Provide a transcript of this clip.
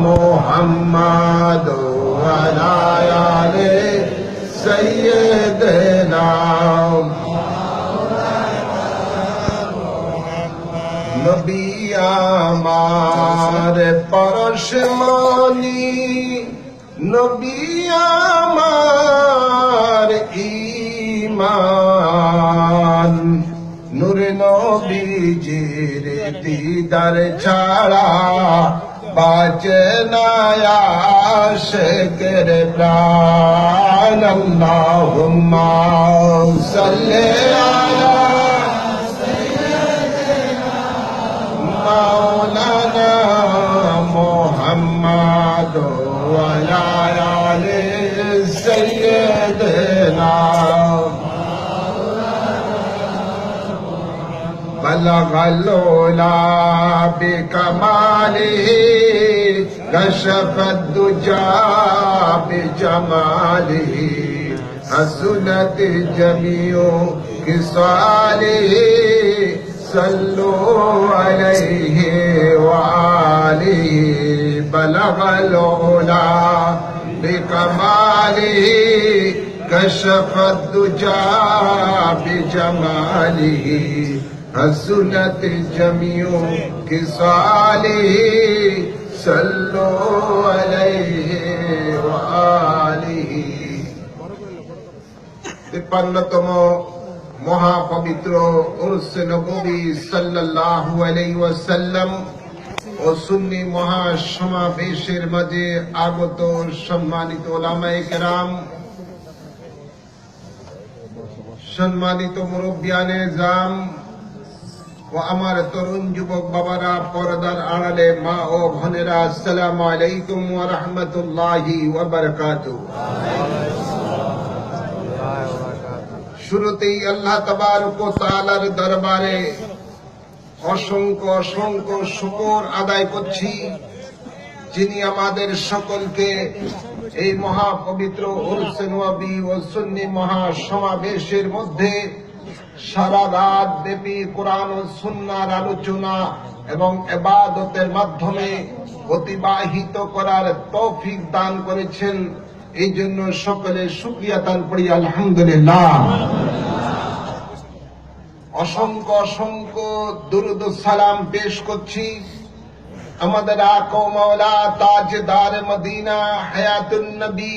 মোহাম্মদ ওয়ালা আলে সাইয়্যিদিনা নবী আমার পরশমণি, নবী আমার ঈমান, নূরে নবীজির দিদার ছাড়া বাঁচে না আশিকের প্রাণ। আল্লাহুম্মা সাল্লি আলা মাওলানা মুহাম্মদ ওয়ালা আলি সাইয়্যিদিনা বলগল উলা বিকমালিহি কশফত দুজা বিজমালিহি হসনত জমিউ খিসালিহি সল্লু আলাইহি ওয়ালিহি বলগল উলা বিকমালিহি কশফত দুজা বিজমালিহি হসনত জমিউ খিসালিহি সল্লু আলাইহি ওয়ালিহি। 53তম মহাপবিত্র উরসে নববী সাল্লাল্লাহু আলাইহি ওয়াসাল্লাম ও সুন্নি মহাসমাবেশের মাঝে আগত সম্মানিত উলামায়ে কেরাম, সম্মানিত মুরব্বিয়ানে জাম ও আমার তরুণ যুবক বাবারা, পর্দার আড়ালে মা ও বোনেরা, আসসালামু আলাইকুম ওয়া রাহমাতুল্লাহি ওয়া বারাকাতুহু। শুরুতেই আল্লাহ তাবারক ওয়া তাআলার দরবারে অসংখ্য অসংখ্য শুকর আদায় করছি, যিনি আমাদের সকলকে এই মহাপবিত্র উরসে নবী ও সুন্নি মহাসমাবেশের মধ্যে সারা রাত ব্যাপী কোরআন ও সুন্নাহর আলোচনা এবং ইবাদতের মাধ্যমে অতিবাহিত করার তৌফিক দান করেছেন। এই জন্য সকলে শুকরিয়া দান করি আলহামদুলিল্লাহ। অসংখ্য অসংখ্য দুরূদ ও সালাম পেশ করছি আমাদের আকা ও মাওলা তাজদার মদিনা হায়াতুন নবী